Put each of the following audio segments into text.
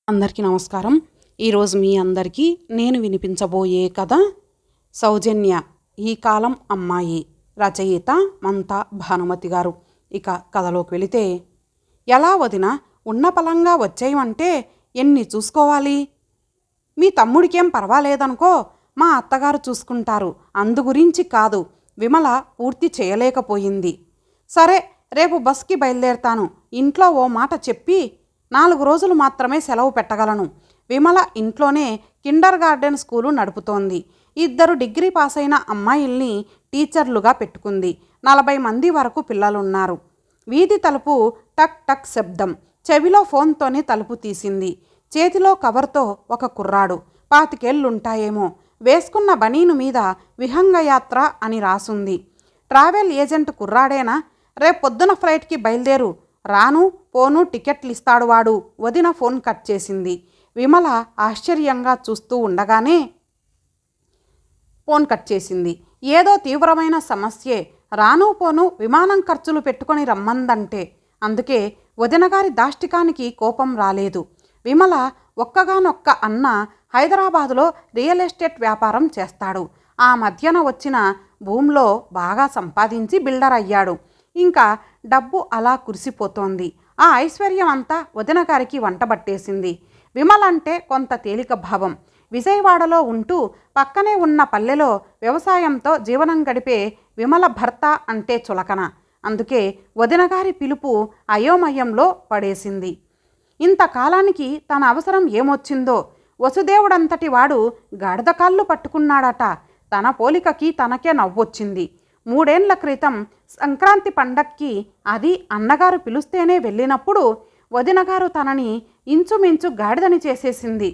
అందరికీ నమస్కారం. ఈరోజు మీ అందరికీ నేను వినిపించబోయే కథ సౌజన్య ఈ కాలం అమ్మాయి. రచయిత మంతా భానుమతి గారు. ఇక కథలోకి వెళితే, ఎలా వదిన ఉన్న పలంగా వచ్చేయమంటే ఎన్ని చూసుకోవాలి? మీ తమ్ముడికేం పర్వాలేదనుకో, మా అత్తగారు చూసుకుంటారు. అందు గురించి కాదు, విమల పూర్తి చేయలేకపోయింది. సరే, రేపు బస్కి బయలుదేరతాను. ఇంట్లో ఓ మాట చెప్పి 4 రోజులు మాత్రమే సెలవు పెట్టగలను. విమల ఇంట్లోనే కిండర్ గార్డెన్ స్కూలు నడుపుతోంది. 2 డిగ్రీ పాస్ అయిన అమ్మాయిల్ని టీచర్లుగా పెట్టుకుంది. 40 మంది వరకు పిల్లలున్నారు. వీధి తలుపు టక్ టక్ శబ్దం. చెవిలో ఫోన్తోనే తలుపు తీసింది. చేతిలో కవర్తో ఒక కుర్రాడు. 25 ఏళ్లుంటాయేమో. వేసుకున్న బనీను మీద విహంగయాత్ర అని రాసుంది. ట్రావెల్ ఏజెంట్ కుర్రాడేనా? రేపొద్దున ఫ్లైట్కి బయలుదేరు. రాను పోను టికెట్లు ఇస్తాడు వాడు. వదిన ఫోన్ కట్ చేసింది. విమల ఆశ్చర్యంగా చూస్తూ ఉండగానే ఫోన్ కట్ చేసింది. ఏదో తీవ్రమైన సమస్యే. రాను పోను విమానం ఖర్చులు పెట్టుకొని రమ్మందంటే. అందుకే వదినగారి దాష్టికానికి కోపం రాలేదు. విమల ఒక్కగానొక్క అన్న హైదరాబాదులో రియల్ ఎస్టేట్ వ్యాపారం చేస్తాడు. ఆ మధ్యన వచ్చిన భూమిలో బాగా సంపాదించి బిల్డర్ అయ్యాడు. ఇంకా డబ్బు అలా కురిసిపోతోంది. ఆ ఐశ్వర్యం అంతా వదిన గారికి వంటబట్టేసింది. విమలంటే కొంత తేలిక భావం. విజయవాడలో ఉంటూ పక్కనే ఉన్న పల్లెలో వ్యవసాయంతో జీవనం గడిపే విమల భర్త అంటే చులకన. అందుకే వదినగారి పిలుపు అయోమయంలో పడేసింది. ఇంతకాలానికి తన అవసరం ఏమొచ్చిందో. వసుదేవుడంతటి వాడు గాడిద కాళ్ళు పట్టుకున్నాడట. తన పోలికకి తనకే నవ్వొచ్చింది. 3 ఏళ్ల క్రితం సంక్రాంతి పండక్కి అది అన్నగారు పిలుస్తేనే వెళ్ళినప్పుడు వదినగారు తనని ఇంచుమించు గాడిదని చేసేసింది.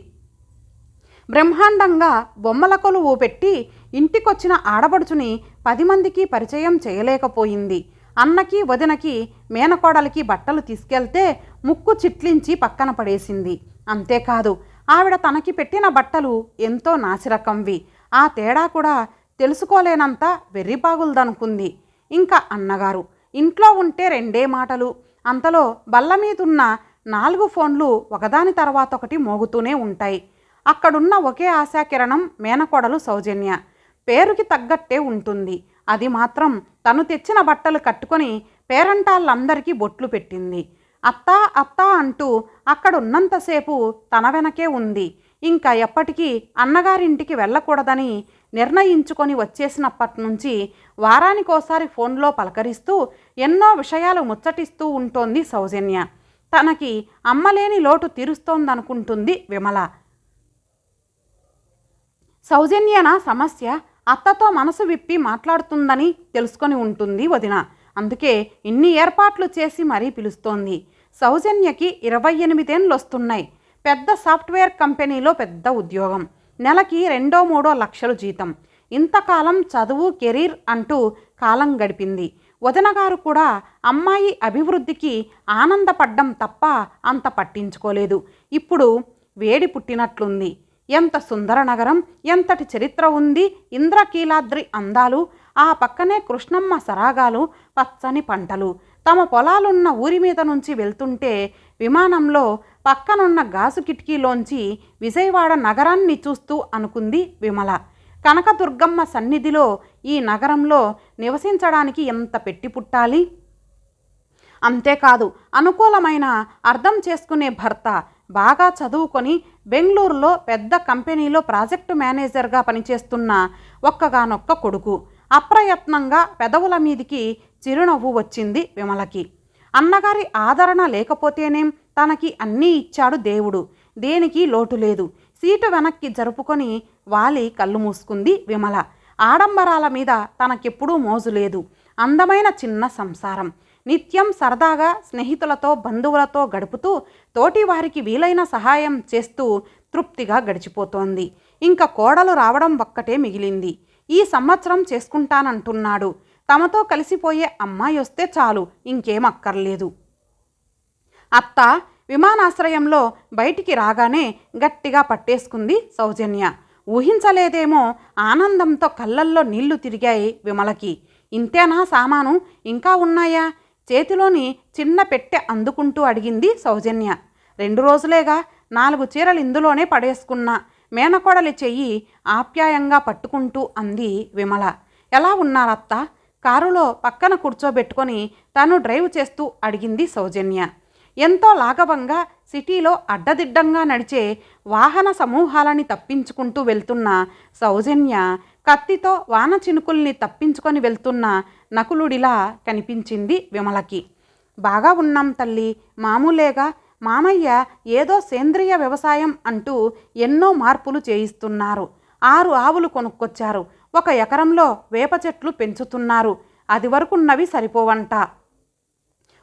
బ్రహ్మాండంగా బొమ్మల కొలువు పెట్టి ఇంటికొచ్చిన ఆడబడుచుని 10 మందికి పరిచయం చేయలేకపోయింది. అన్నకి వదినకి మేనకోడలికి బట్టలు తీసుకెళ్తే ముక్కు చిట్లించి పక్కన పడేసింది. అంతేకాదు, ఆవిడ తనకి పెట్టిన బట్టలు ఎంతో నాసిరకంవి. ఆ తేడా కూడా తెలుసుకోలేనంత వెర్రిబాగులదనుకుంది. ఇంకా అన్నగారు ఇంట్లో ఉంటే 2 మాటలు. అంతలో బల్ల మీదున్న 4 ఫోన్లు ఒకదాని తర్వాత ఒకటి మోగుతూనే ఉంటాయి. అక్కడున్న ఒకే ఆశాకిరణం మేనకోడలు సౌజన్య. పేరుకి తగ్గట్టే ఉంటుంది. అది మాత్రం తను తెచ్చిన బట్టలు కట్టుకొని పేరంటాళ్ళందరికీ బొట్లు పెట్టింది. అత్తా అత్తా అంటూ అక్కడున్నంతసేపు తన వెనకే ఉంది. ఇంకా ఎప్పటికీ అన్నగారింటికి వెళ్ళకూడదని నిర్ణయించుకొని వచ్చేసినప్పటి నుంచి వారానికోసారి ఫోన్లో పలకరిస్తూ ఎన్నో విషయాలు ముచ్చటిస్తూ ఉంటోంది సౌజన్య. తనకి అమ్మలేని లోటు తీరుస్తోందనుకుంటుంది విమల. సౌజన్యన సమస్య అత్తతో మనసు విప్పి మాట్లాడుతుందని తెలుసుకొని ఉంటుంది వదిన. అందుకే ఇన్ని ఏర్పాట్లు చేసి మరీ పిలుస్తోంది. సౌజన్యకి 28 ఏళ్ళు వస్తున్నాయి. పెద్ద సాఫ్ట్వేర్ కంపెనీలో పెద్ద ఉద్యోగం. నెలకి 2-3 లక్షలు జీతం. ఇంతకాలం చదువు కెరీర్ అంటూ కాలం గడిపింది. వదినగారు కూడా అమ్మాయి అభివృద్ధికి ఆనందపడ్డం తప్ప అంత పట్టించుకోలేదు. ఇప్పుడు వేడి పుట్టినట్లుంది. ఎంత సుందర నగరం, ఎంతటి చరిత్ర ఉంది. ఇంద్రకీలాద్రి అందాలు, ఆ పక్కనే కృష్ణమ్మ సరాగాలు, పచ్చని పంటలు. తమ పొలాలున్న ఊరి మీద నుంచి వెళ్తుంటే విమానంలో పక్కనున్న గాజు కిటికీలోంచి విజయవాడ నగరాన్ని చూస్తూ అనుకుంది విమల. కనకదుర్గమ్మ సన్నిధిలో ఈ నగరంలో నివసించడానికి ఎంత పెట్టి పుట్టాలి. అంతేకాదు, అనుకూలమైన అర్థం చేసుకునే భర్త, బాగా చదువుకొని బెంగళూరులో పెద్ద కంపెనీలో ప్రాజెక్టు మేనేజర్గా పనిచేస్తున్న ఒక్కగానొక్క కొడుకు. అప్రయత్నంగా పెదవుల మీదికి చిరునవ్వు వచ్చింది విమలకి. అన్నగారి ఆదరణ లేకపోతేనేం, తనకి అన్నీ ఇచ్చాడు దేవుడు. దేనికి లోటు లేదు. సీటు వెనక్కి జరుపుకొని వాలి కళ్ళు మూసుకుంది విమల. ఆడంబరాల మీద తనకెప్పుడూ మోజు లేదు. అందమైన చిన్న సంసారం. నిత్యం సరదాగా స్నేహితులతో బంధువులతో గడుపుతూ తోటివారికి వీలైన సహాయం చేస్తూ తృప్తిగా గడిచిపోతోంది. ఇంకా కోడలు రావడం ఒక్కటే మిగిలింది. ఈ సంవత్సరం చేసుకుంటానంటున్నాడు. తమతో కలిసిపోయే అమ్మాయి వస్తే చాలు, ఇంకేం అక్కర్లేదు. అత్త విమానాశ్రయంలో బయటికి రాగానే గట్టిగా పట్టేసుకుంది సౌజన్య. ఊహించలేదేమో, ఆనందంతో కళ్ళల్లో నీళ్లు తిరిగాయి విమలకి. ఇంతేనా సామాను, ఇంకా ఉన్నాయా? చేతిలోని చిన్న పెట్టె అందుకుంటూ అడిగింది సౌజన్య. 2 రోజులేగా, 4 చీరలు ఇందులోనే పడేసుకున్నా. మేనకోడలి చెయ్యి ఆప్యాయంగా పట్టుకుంటూ అంది విమల. ఎలా ఉన్నారత్తా? కారులో పక్కన కూర్చోబెట్టుకొని తను డ్రైవ్ చేస్తూ అడిగింది సౌజన్య. ఎంతో లాఘవంగా సిటీలో అడ్డదిడ్డంగా నడిచే వాహన సమూహాలని తప్పించుకుంటూ వెళ్తున్న సౌజన్య కత్తితో వాన చినుకుల్ని తప్పించుకొని వెళ్తున్న నకులుడిలా కనిపించింది విమలకి. బాగా ఉన్నాం తల్లి, మామూలేగా. మామయ్య ఏదో సేంద్రియ వ్యవసాయం అంటూ ఎన్నో మార్పులు చేయిస్తున్నారు. 6 ఆవులు కొనుక్కొచ్చారు. 1 ఎకరంలో వేప చెట్లు పెంచుతున్నారు. అది వరకున్నవి సరిపోవంట.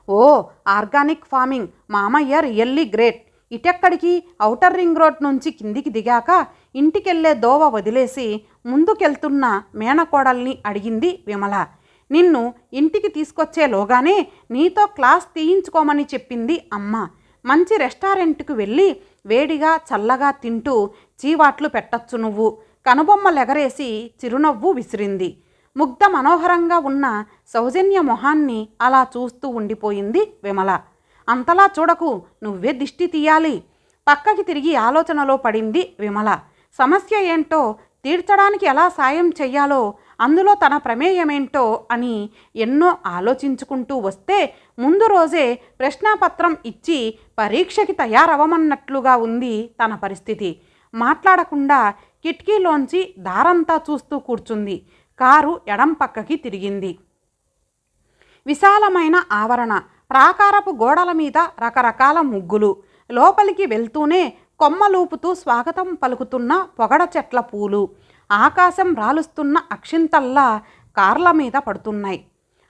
ఓ, ఆర్గానిక్ ఫార్మింగ్. మామయ్య రియల్లీ గ్రేట్. ఇటెక్కడికి? ఔటర్ రింగ్ రోడ్ నుంచి కిందికి దిగాక ఇంటికెళ్లే దోవ వదిలేసి ముందుకెళ్తున్న మేనకోడల్ని అడిగింది విమల. నిన్ను ఇంటికి తీసుకొచ్చేలోగానే నీతో క్లాస్ తీయించుకోమని చెప్పింది అమ్మ. మంచి రెస్టారెంట్కి వెళ్ళి వేడిగా చల్లగా తింటూ చీవాట్లు పెట్టచ్చు నువ్వు. కనుబొమ్మలెగరేసి చిరునవ్వు విసిరింది. ముగ్ధ మనోహరంగా ఉన్న సౌజన్య మొహాన్ని అలా చూస్తూ ఉండిపోయింది విమల. అంతలా చూడకు, నువ్వే దిష్టి తీయాలి. పక్కకి తిరిగి ఆలోచనలో పడింది విమల. సమస్య ఏంటో తీర్చడానికి ఎలా సాయం చెయ్యాలో, అందులో తన ప్రమేయమేంటో అని ఎన్నో ఆలోచించుకుంటూ వస్తే ముందు రోజే ప్రశ్నాపత్రం ఇచ్చి పరీక్షకి తయారవమన్నట్లుగా ఉంది తన పరిస్థితి. మాట్లాడకుండా కిటికీలోంచి దారంతా చూస్తూ కూర్చుంది. కారు ఎడం పక్కకి తిరిగింది. విశాలమైన ఆవరణ, ప్రాకారపు గోడల మీద రకరకాల ముగ్గులు. లోపలికి వెళ్తూనే కొమ్మలూపుతూ స్వాగతం పలుకుతున్న పొగడ చెట్ల పూలు. ఆకాశం రాలుస్తున్న అక్షింతల్లా కార్ల మీద పడుతున్నాయి.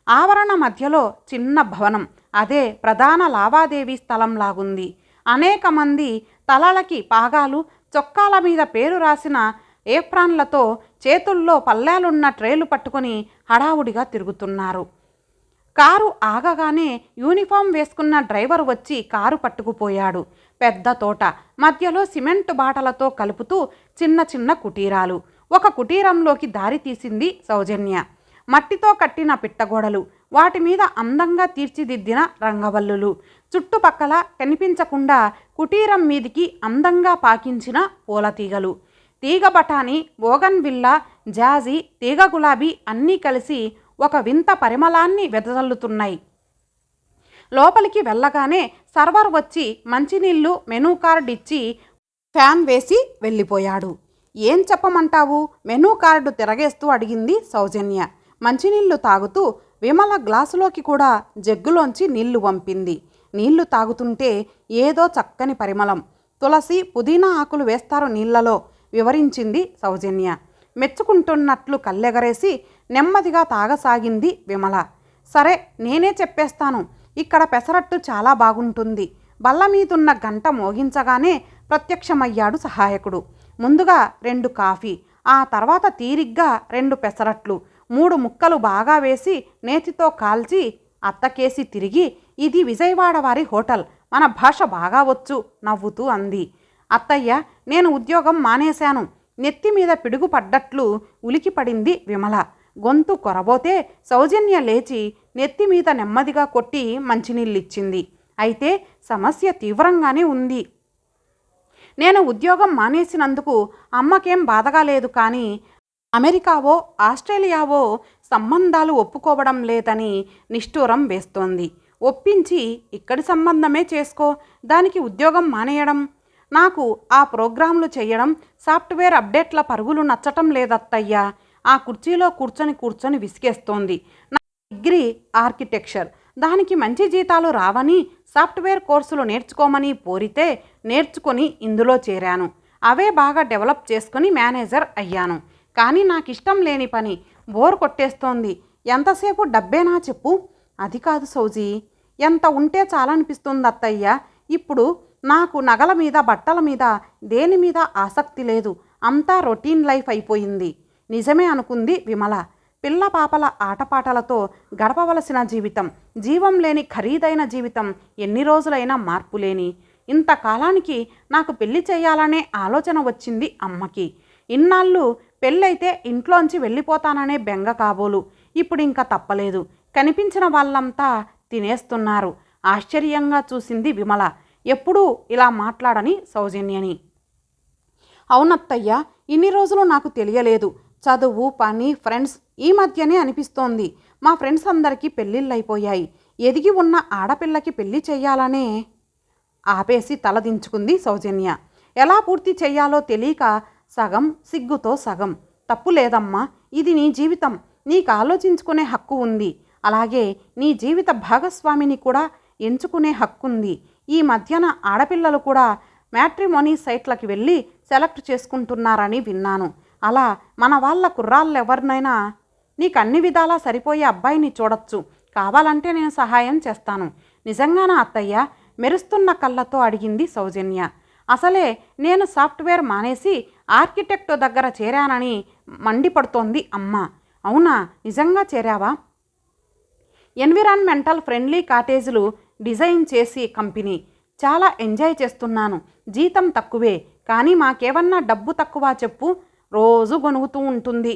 ఆవరణ మధ్యలో చిన్న భవనం, అదే ప్రధాన లావాదేవీ స్థలంలాగుంది. అనేక మంది తలలకి పాగాలు, చొక్కాల మీద పేరు రాసిన ఏప్రాన్లతో చేతుల్లో పల్లాలున్న ట్రేలు పట్టుకొని హడావుడిగా తిరుగుతున్నారు. కారు ఆగగానే యూనిఫామ్ వేసుకున్న డ్రైవర్ వచ్చి కారు పట్టుకుపోయాడు. పెద్ద తోట మధ్యలో సిమెంటు బాటలతో కలుపుతూ చిన్న చిన్న కుటీరాలు. ఒక కుటీరంలోకి దారి తీసింది సౌజన్య. మట్టితో కట్టిన పిట్టగోడలు, వాటి మీద అందంగా తీర్చిదిద్దిన రంగవల్లులు, చుట్టుపక్కల కనిపించకుండా కుటీరం మీదికి అందంగా పాకించిన పూలతీగలు. తీగ బఠానీ, బోగన్విల్లా, జాజి, తీగ గులాబీ అన్నీ కలిసి ఒక వింత పరిమళాన్ని వెదజల్లుతున్నాయి. లోపలికి వెళ్ళగానే సర్వర్ వచ్చి మంచినీళ్ళు, మెనూ కార్డు ఇచ్చి ఫ్యాన్ వేసి వెళ్ళిపోయాడు. ఏం చెప్పమంటావు? మెనూ కార్డు తిరగేస్తూ అడిగింది సౌజన్య. మంచినీళ్లు తాగుతూ విమల గ్లాసులోకి కూడా జగ్గులోంచి నీళ్లు వంపింది. నీళ్లు తాగుతుంటే ఏదో చక్కని పరిమళం. తులసి, పుదీనా ఆకులు వేస్తారు నీళ్లలో, వివరించింది సౌజన్య. మెచ్చుకుంటున్నట్లు కళ్ళెగరేసి నెమ్మదిగా తాగసాగింది విమల. సరే, నేనే చెప్పేస్తాను. ఇక్కడ పెసరట్టు చాలా బాగుంటుంది. బల్ల మీదున్న గంట మోగించగానే ప్రత్యక్షమయ్యాడు సహాయకుడు. ముందుగా 2 కాఫీ, ఆ తర్వాత తీరిగ్గా 2 పెసరట్లు, 3 ముక్కలు బాగా వేసి నేతితో కాల్చి అత్తకేసి తిరిగి, ఇది విజయవాడ వారి హోటల్, మన భాష బాగా వచ్చు నవ్వుతూ అంది. అత్తయ్య, నేను ఉద్యోగం మానేశాను. నెత్తి మీద పిడుగు పడ్డట్లు ఉలికిపడింది విమల. గొంతు కొరబోతే సౌజన్య లేచి నెత్తి మీద నెమ్మదిగా కొట్టి మంచినీళ్ళిచ్చింది. అయితే సమస్య తీవ్రంగానే ఉంది. నేను ఉద్యోగం మానేసినందుకు అమ్మకేం బాధగా లేదు, కానీ అమెరికావో ఆస్ట్రేలియావో సంబంధాలు ఒప్పుకోవడం లేదని నిష్ఠూరం వేస్తోంది. ఒప్పించి ఇక్కడి సంబంధమే చేసుకో, దానికి ఉద్యోగం మానేయడం. నాకు ఆ ప్రోగ్రాంలు చేయడం, సాఫ్ట్వేర్ అప్డేట్ల పరుగులు నచ్చటం లేదత్తయ్యా. ఆ కుర్చీలో కూర్చొని విసిగేస్తోంది. నా డిగ్రీ ఆర్కిటెక్చర్, దానికి మంచి జీతాలు రావని సాఫ్ట్వేర్ కోర్సులు నేర్చుకోమని పోరితే నేర్చుకొని ఇందులో చేరాను. అవే బాగా డెవలప్ చేసుకొని మేనేజర్ అయ్యాను. కానీ నాకు ఇష్టం లేని పని, బోర్ కొట్టేస్తోంది. ఎంతసేపు డబ్బేనా చెప్పు? అది కాదు సౌజీ, ఎంత ఉంటే చాలనిపిస్తుంది అత్తయ్య. ఇప్పుడు నాకు నగల మీద, బట్టల మీద, దేని మీద ఆసక్తి లేదు. అంతా రొటీన్ లైఫ్ అయిపోయింది. నిజమే అనుకుంది విమల. పిల్ల పాపల ఆటపాటలతో గడపవలసిన జీవితం, జీవం లేని ఖరీదైన జీవితం, ఎన్ని రోజులైనా మార్పు లేని. ఇంతకాలానికి నాకు పెళ్లి చేయాలనే ఆలోచన వచ్చింది అమ్మకి. ఇన్నాళ్ళు పెళ్ళైతే ఇంట్లోంచి వెళ్ళిపోతాననే బెంగ కాబోలు. ఇప్పుడు ఇంకా తప్పలేదు. కనిపించిన వాళ్ళంతా తినేస్తున్నారు. ఆశ్చర్యంగా చూసింది విమల. ఎప్పుడూ ఇలా మాట్లాడని సౌజన్యని. అవునత్తయ్య, ఇన్ని రోజులు నాకు తెలియలేదు. చదువు, పని, ఫ్రెండ్స్ ఈ మధ్యనే అనిపిస్తోంది. మా ఫ్రెండ్స్ అందరికీ పెళ్ళిళ్ళైపోయాయి. ఎదిగి ఉన్న ఆడపిల్లకి పెళ్లి చెయ్యాలనే ఆపేసి తలదించుకుంది సౌజన్య. ఎలా పూర్తి చెయ్యాలో తెలియక సగం సిగ్గుతో సగం. తప్పు లేదమ్మా, ఇది నీ జీవితం, నీకు ఆలోచించుకునే హక్కు ఉంది. అలాగే నీ జీవిత భాగస్వామిని కూడా ఎంచుకునే హక్కుంది. ఈ మధ్యన ఆడపిల్లలు కూడా మ్యాట్రిమోనీ సైట్లకి వెళ్ళి సెలెక్ట్ చేసుకుంటున్నారని విన్నాను. అలా మన వాళ్ళ కుర్రాళ్ళెవరినైనా నీకు అన్ని విధాలా సరిపోయే అబ్బాయిని చూడొచ్చు. కావాలంటే నేను సహాయం చేస్తాను. నిజంగానా అత్తయ్య? మెరుస్తున్న కళ్ళతో అడిగింది సౌజన్య. అసలే నేను సాఫ్ట్వేర్ మానేసి ఆర్కిటెక్ట్ దగ్గర చేరానని మండిపడుతోంది అమ్మ. అవునా, నిజంగా చేరావా? ఎన్విరాన్మెంటల్ ఫ్రెండ్లీ కాటేజీలు డిజైన్ చేసి కంపెనీ. చాలా ఎంజాయ్ చేస్తున్నాను. జీతం తక్కువే, కానీ మాకేమన్నా డబ్బు తక్కువ చెప్పు. రోజు గొనుగుతూ ఉంటుంది.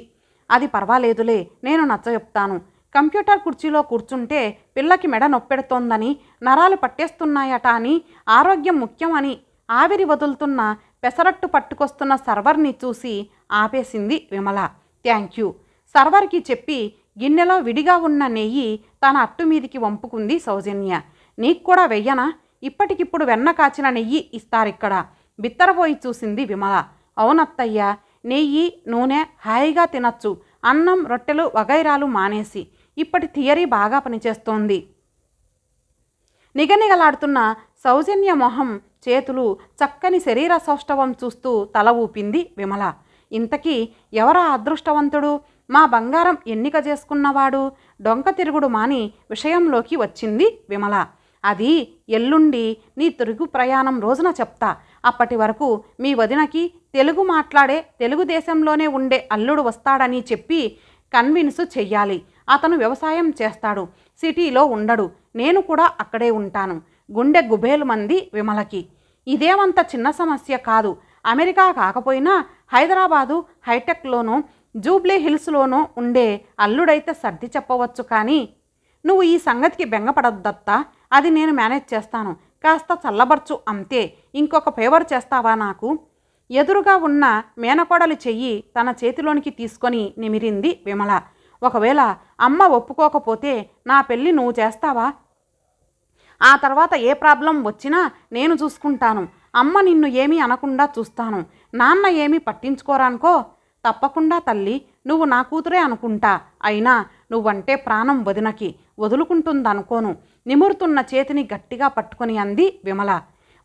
అది పర్వాలేదులే, నేను నచ్చచెప్తాను. కంప్యూటర్ కుర్చీలో కూర్చుంటే పిల్లకి మెడ నొప్పెడుతోందని, నరాలు పట్టేస్తున్నాయట అని, ఆరోగ్యం ముఖ్యం అని ఆవిరి వదులుతున్న పెసరట్టు పట్టుకొస్తున్న సర్వర్ని చూసి ఆపేసింది విమల. థ్యాంక్ యూ సర్వర్కి చెప్పి గిన్నెలో విడిగా ఉన్న నెయ్యి తన అట్టు మీదికి వంపుకుంది సౌజన్య. నీకు కూడా వెయ్యనా? ఇప్పటికిప్పుడు వెన్న కాచిన నెయ్యి ఇస్తారిక్కడ. బిత్తరపోయి చూసింది విమల. అవునత్తయ్య, నెయ్యి, నూనె హాయిగా తినచ్చు. అన్నం, రొట్టెలు వగైరాలు మానేసి. ఇప్పటి థియరీ బాగా పనిచేస్తోంది. నిగనిగలాడుతున్న సౌజన్య మొహం, చేతులు, చక్కని శరీర సౌష్ఠవం చూస్తూ తల ఊపింది విమల. ఇంతకీ ఎవరా అదృష్టవంతుడు? మా బంగారం ఎన్నిక చేసుకున్నవాడు? డొంక తిరుగుడు మాని విషయంలోకి వచ్చింది విమల. అది ఎల్లుండి నీ తిరుగు ప్రయాణం రోజున చెప్తా. అప్పటి వరకు మీ వదినకి తెలుగు మాట్లాడే, తెలుగుదేశంలోనే ఉండే అల్లుడు వస్తాడని చెప్పి కన్విన్స్ చెయ్యాలి. అతను వ్యవసాయం చేస్తాడు, సిటీలో ఉండడు. నేను కూడా అక్కడే ఉంటాను. గుండె గుబేలు మంది విమలకి. ఇదేమంత చిన్న సమస్య కాదు. అమెరికా కాకపోయినా హైదరాబాదు హైటెక్లోనో జూబ్లీ హిల్స్లోనో ఉండే అల్లుడైతే సర్ది చెప్పవచ్చు. కానీ నువ్వు ఈ సంగతికి బెంగపడద్దత్తా. అది నేను మేనేజ్ చేస్తాను. కాస్త చల్లబర్చు అంతే. ఇంకొక ఫేవర్ చేస్తావా నాకు? ఎదురుగా ఉన్న మేనకోడలి చెయ్యి తన చేతిలోనికి తీసుకొని నిమిరింది విమల. ఒకవేళ అమ్మ ఒప్పుకోకపోతే నా పెళ్ళి నువ్వు చేస్తావా? ఆ తర్వాత ఏ ప్రాబ్లం వచ్చినా నేను చూసుకుంటాను. అమ్మ నిన్ను ఏమీ అనకుండా చూస్తాను. నాన్న ఏమీ పట్టించుకోరానుకో. తప్పకుండా తల్లి, నువ్వు నా కూతురే అనుకుంటా. అయినా నువ్వంటే ప్రాణం వదినకి. వదులుకుంటుందనుకోను. నిమురుతున్న చేతిని గట్టిగా పట్టుకొని అంది విమల.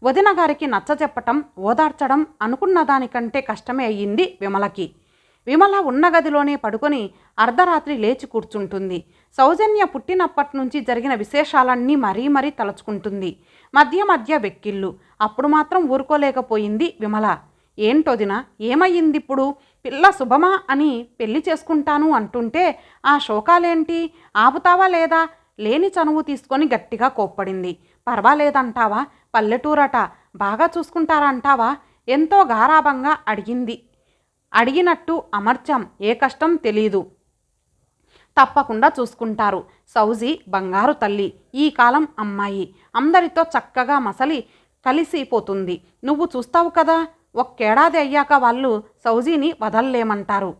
వదిన గారికి నచ్చజెప్పటం, ఓదార్చడం అనుకున్న దానికంటే కష్టమే అయ్యింది విమలకి. విమల ఉన్న గదిలోనే పడుకొని అర్ధరాత్రి లేచి కూర్చుంటుంది. సౌజన్య పుట్టినప్పటి నుంచి జరిగిన విశేషాలన్నీ మరీ మరీ తలుచుకుంటుంది. మధ్య మధ్య వెక్కిళ్ళు. అప్పుడు మాత్రం ఊరుకోలేకపోయింది విమల. ఏంటొదిన, ఏమయ్యిందిప్పుడు? పిల్ల శుభమా అని పెళ్లి చేసుకుంటాను అంటుంటే ఆ శోకాలేంటి? ఆపుతావా లేదా? లేని చనువు తీసుకొని గట్టిగా కోప్పడింది. పర్వాలేదంటావా? పల్లెటూరట, బాగా చూసుకుంటారంటావా? ఎంతో గారాబంగా అడిగింది. అడిగినట్టు అమర్చాం. ఏ కష్టం తెలీదు. తప్పకుండా చూసుకుంటారు. సౌజీ బంగారు తల్లి. ఈ కాలం అమ్మాయి. అందరితో చక్కగా మసలి కలిసిపోతుంది. నువ్వు చూస్తావు కదా. ఒక్కేడాది అయ్యాక వాళ్ళు సౌజీని వదల్లేమంటారు.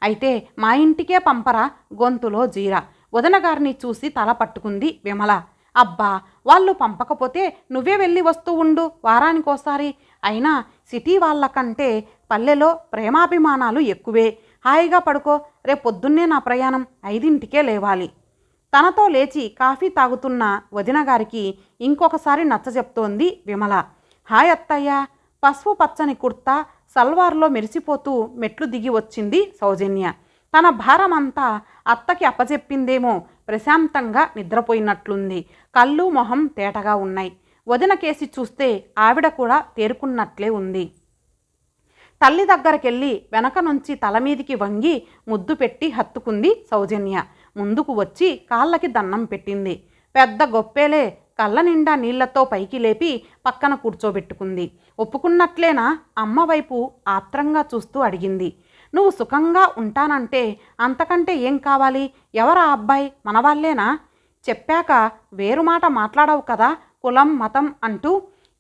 అయితే మా ఇంటికే పంపరా? గొంతులో జీర. వదిన గారిని చూసి తల పట్టుకుంది విమల. అబ్బా, వాళ్ళు పంపకపోతే నువ్వే వెళ్ళి వస్తూ ఉండు వారానికోసారి. అయినా సిటీ వాళ్ళకంటే పల్లెలో ప్రేమాభిమానాలు ఎక్కువే. హాయిగా పడుకో. రేపొద్దున్నే నా ప్రయాణం. 5ంటికే లేవాలి. తనతో లేచి కాఫీ తాగుతున్న వదిన గారికి ఇంకొకసారి నచ్చజెప్తోంది విమల. హాయ్ అత్తయ్య. పసుపు పచ్చని కుర్తా సల్వార్లో మెరిసిపోతూ మెట్లు దిగి వచ్చింది సౌజన్య. తన భారమంతా అత్తకి అప్పచెప్పిందేమో. ప్రశాంతంగా నిద్రపోయినట్లుంది. కళ్ళు మొహం తేటగా ఉన్నాయి. వదిన కేసి చూస్తే ఆవిడ కూడా తేరుకున్నట్లే ఉంది. తల్లి దగ్గరకెళ్ళి వెనక నుంచి తలమీదికి వంగి ముద్దు పెట్టి హత్తుకుంది సౌజన్య. ముందుకు వచ్చి కాళ్ళకి దండం పెట్టింది. పెద్ద గొప్పేలే. కళ్ళ నిండా నీళ్లతో పైకి లేపి పక్కన కూర్చోబెట్టుకుంది. ఒప్పుకున్నట్లేనా? అమ్మ వైపు ఆత్రంగా చూస్తూ అడిగింది. నువ్వు సుఖంగా ఉంటానంటే అంతకంటే ఏం కావాలి? ఎవరా అబ్బాయి? మనవాళ్ళేనా? చెప్పాక వేరు మాట మాట్లాడవు కదా. కులం, మతం అంటూ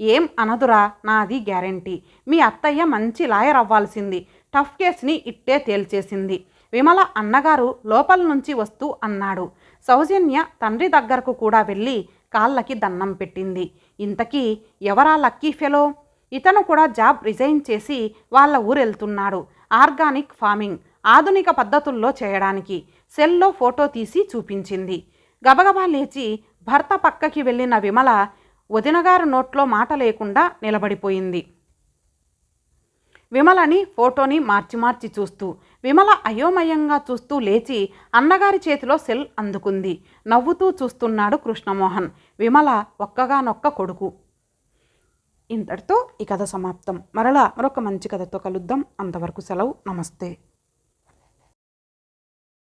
ఏం అనదురా, నాది గ్యారెంటీ. మీ అత్తయ్య మంచి లాయర్ అవ్వాల్సింది. టఫ్ కేసుని ఇట్టే తేల్చేసింది. విమల అన్నగారు లోపల నుంచి వస్తూ అన్నాడు. సౌజన్య తండ్రి దగ్గరకు కూడా వెళ్ళి కాళ్ళకి దండం పెట్టింది. ఇంతకీ ఎవరా లక్కీ ఫెలో? ఇతను కూడా జాబ్ రిజైన్ చేసి వాళ్ళ ఊరెళ్తున్నాడు. ఆర్గానిక్ ఫార్మింగ్ ఆధునిక పద్ధతుల్లో చేయడానికి. సెల్లో ఫోటో తీసి చూపించింది. గబగబా లేచి భర్త పక్కకి వెళ్ళిన విమల వదినగారు నోట్లో మాట లేకుండా నిలబడిపోయింది. విమలని ఫోటోని మార్చి మార్చి చూస్తూ విమల అయోమయంగా చూస్తూ లేచి అన్నగారి చేతిలో సెల్ అందుకుంది. నవ్వుతూ చూస్తున్నాడు కృష్ణమోహన్. విమల ఒక్కగానొక్క కొడుకు. ఇంతటితో ఈ కథ సమాప్తం. మరలా మరొక మంచి కథతో కలుద్దాం. అంతవరకు సెలవు. నమస్తే.